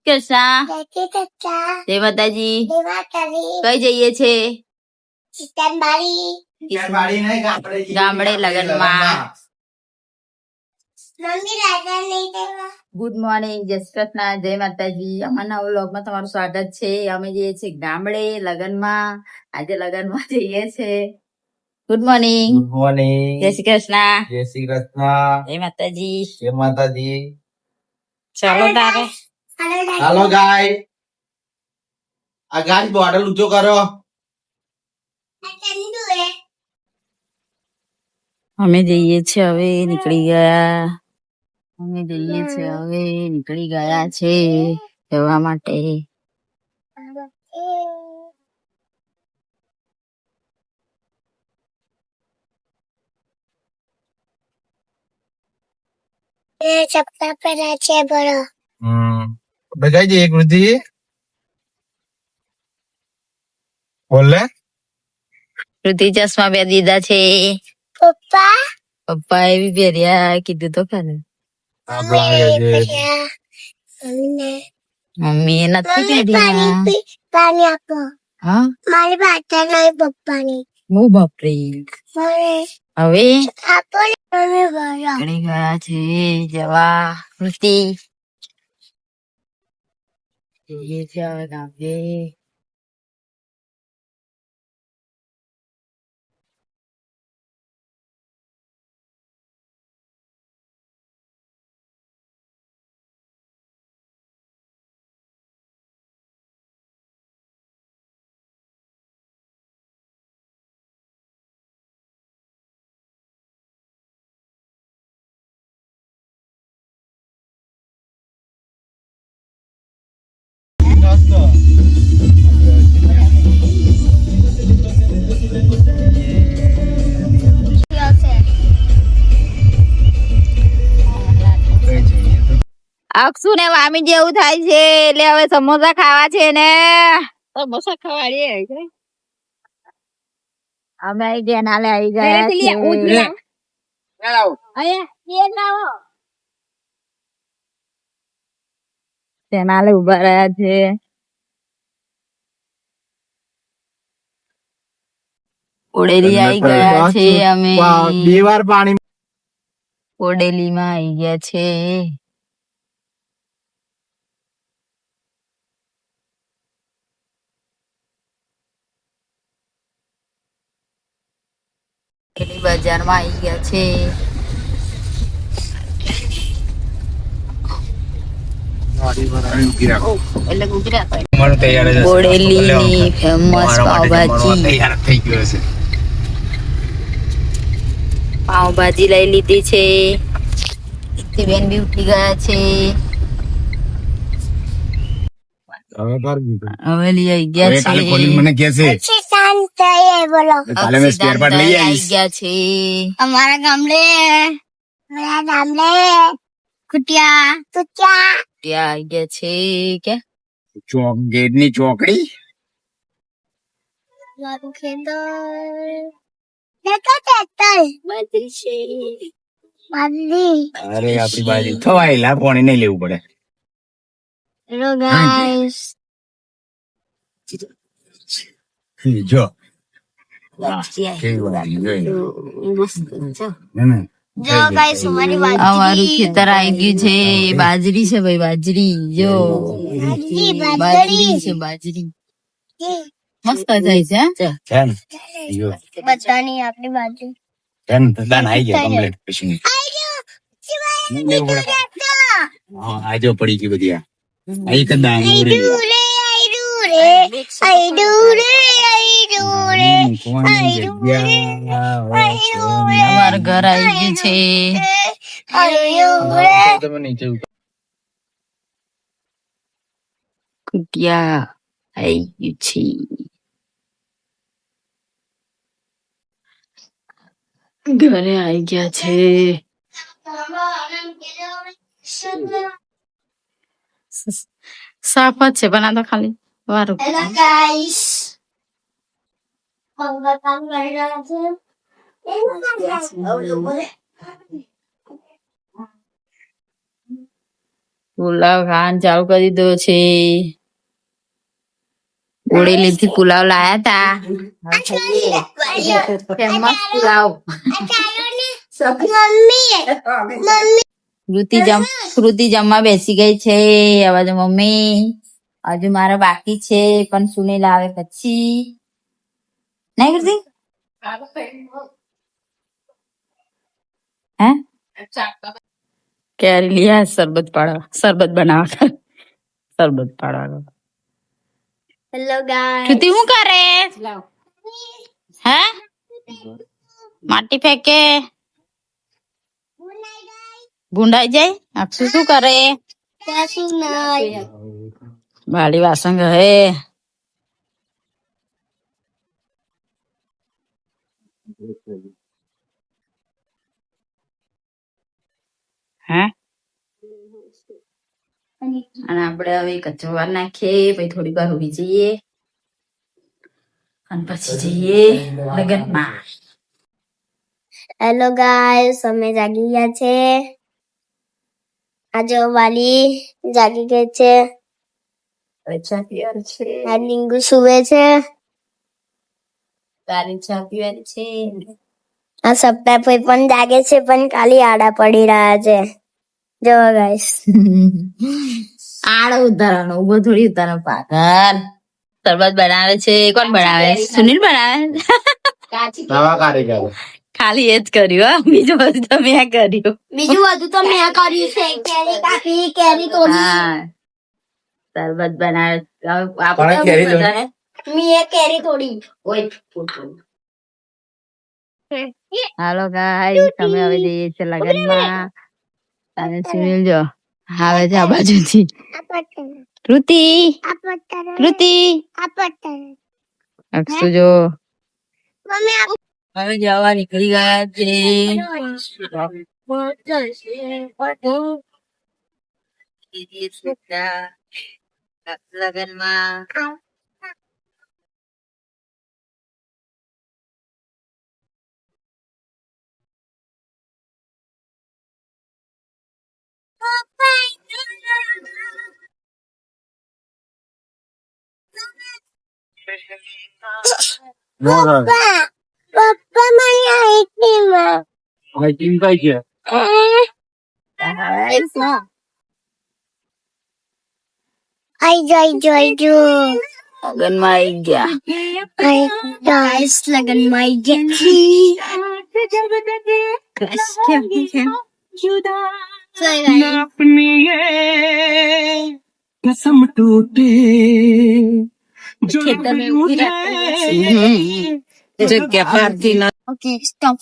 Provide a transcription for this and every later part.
કૃષ્ણ. જય માતાજી. કઈ જઈએ છે? ગામડે લગનમાં. ગુડ મોર્નિંગ, જય શ્રી કૃષ્ણ, જય માતાજી. અમારા વ્લોગમાં તમારું સ્વાગત છે. અમે જઈએ છીએ ગામડે લગનમાં. આજે લગનમાં જઈએ છે. Good morning. Good morning. જય શ્રી કૃષ્ણ. જય શ્રી કૃષ્ણ. જય માતાજી. જય માતાજી. ચાલો તારે. હાલો ગાય, આ ગાડી બોટલ ઊંચો કરો. અમે જઈએ છીએ, હવે નીકળી ગયા છે જવા માટે. ચપલા પહેરા છે બરો. બગાઈ દે એક વૃદ્ધિ બોલે. ઋતિ ચશ્મા બે દીધા છે. પપ્પા એવી પહેર્યા, કીધું તો ખરે. મમ્મી એ નથી પહેર્યા. પાણી આપો. હા, મારી બાટા નહીં પપ્પાની. હું બાપરી. હવે આપો ને તમે ભરો. નીકળી ગયા છે જવા. ઋતિ જઈએ છે હવે ગામડે. અક્ષુ ને વામી જેવું થાય છે, એટલે હવે સમોસા ખાવા છે ને. સમોસા ખાવા અમે આવી ગયા, નાલે આવી ગયા છે. નાલે ઉભા રહ્યા છે. ઓડેલી આવી ગયા છે. અમે 2 વાર પાણી. ઓડેલી માં આવી ગયા છે. બજારમાં આવી ગયા છે. બોડેલીની ફેમસ પાવભાજી. પાવભાજી લઈ લીધી છે. બેન બી ઉઠી ગયા છે. હવે લઈ આવી ગયા છે. મને કે છે શાંત થઈ બોલો. કાલે મેં સ્પેર પાર્ટ લઈ આવીશ. ગયા છે અમારા ગામડે કુટિયા ત્યાં આવી ગયા છે. કે ગેટ ની ચોકડી. મારું ખેતર બાજરી છે. બાજરી. અરે આપડી બાજુ થવાયેલા પાણી નહીં લેવું પડે. Hello guys. જો જો ગાઈસ અમારી અમારું ખેતર આવી ગયું છે. બાજરી છે ભાઈ, બાજરી. જો બાજરી છે, બાજરી મસ્ત થાય છે. બધાની આપણી બાજુ આજો પડી ગઈ બધી. અમારું ઘર આવી ગયું છે. કુટિયા આવી ગયું છે. ઘરે આવી ગયા છે. સાફ જ છે, પણ આ તો ખાલી વારું. Hello guys. પંખા કામ કરી રહ્યા છે. પુલાવ ખાવાનું ચાલુ કરી દીધો છે. બોડેલી થી પુલાવ લાયા તા. ફેમસ પુલાવ. કૃતિ જમવા બેસી ગઈ છે. હવે તો મમ્મી હજુ મારે બાકી છે પણ સુનિલ આવે પછી નહીં કૃતિ હે કેરી લીયા શરબત બનાવવા હેલો ગાઈસ કૃતિ શું કરે હે માટી ફેંકે ભૂંડાઈ જાય અક્ષુ શું કરે કશું નહીં બાળી વાસણ હે હે અને આપણે હવે કચરો વાર નાખીએ પછી થોડી વાર ઉભી જઈએ અને પછી જઈએ લગનમાં. હેલો ગાઈસ અમે જાગી ગયા છે. આજે વાલી જાગી ગઈ છે. ચા પીવાની છે આ ડીંગુ સુવે છે. તારી ચા પીવાની છે આ સપ્તાહ ભાઈ પણ જાગે છે પણ ખાલી આડા પડી રહ્યા છે. જો ગાઈસ આડો ઉતારવાનો ઉભો થોડી ઉતારવાનો પાગલ. શરબત બનાવે છે કોણ બનાવે સુનિલ બનાવે નવા કારીગર ખાલી એ જ કર્યું હો બીજું બધું તો મેં કર્યું. બીજું બધું તો મેં કર્યું છે. કેરી કાપી કેરી તોડી હા શરબત બનાવે કોણે કેરી તોડી? બધાને મેં કેરી તોડી. હાલો ગાઈસ અમે હવે જઈએ છીએ લગનમાં અને સુનિલ જો આવે છે આ બાજુથી. કૃતિ અક્ષુ જો હવે જવા નીકળી ગયા છે લગનમાં. પપ્પા મને આઈસ્ક્રીમ કઈ છે લગનમાં આવી ગયા. ગાઈસ લગનમાં अपनी ये कसम टूटे जो मुझे જગ્યા પારથી ન ઓકે સ્ટોપ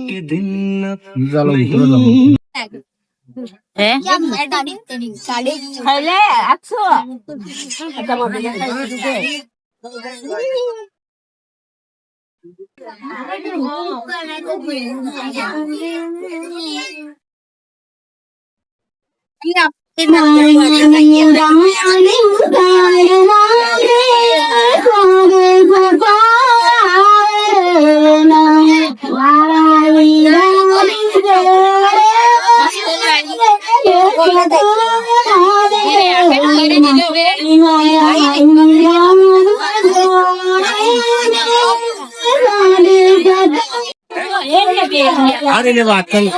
के दिन હે ગાડી હેલે અક્ષુ અરે ને વાત કરી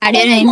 આડ્યો નહીં.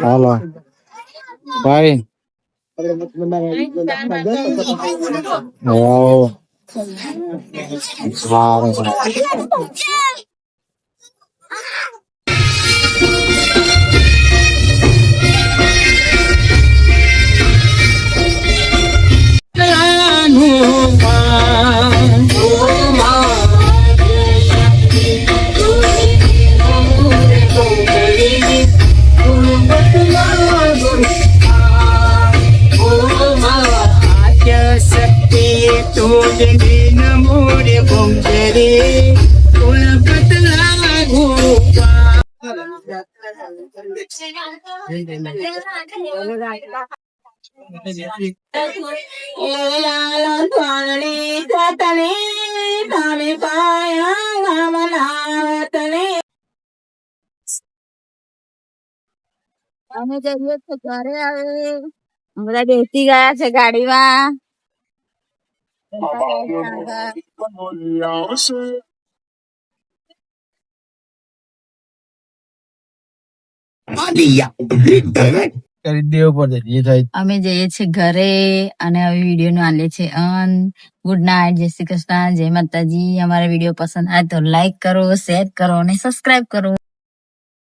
હાલો ભાઈ સારું અમે જઈએ તો ઘરે આવે બધા બેસી ગયા છે ગાડીમાં. અમે જઈએ છીએ ઘરે અને હવે વિડીયો નો આલે છે અન. ગુડ નાઇટ, જય શ્રી કૃષ્ણ, જય માતાજી. અમારા વિડીયો પસંદ આવે તો લાઈક કરો, શેર કરો અને સબસ્ક્રાઇબ કરો.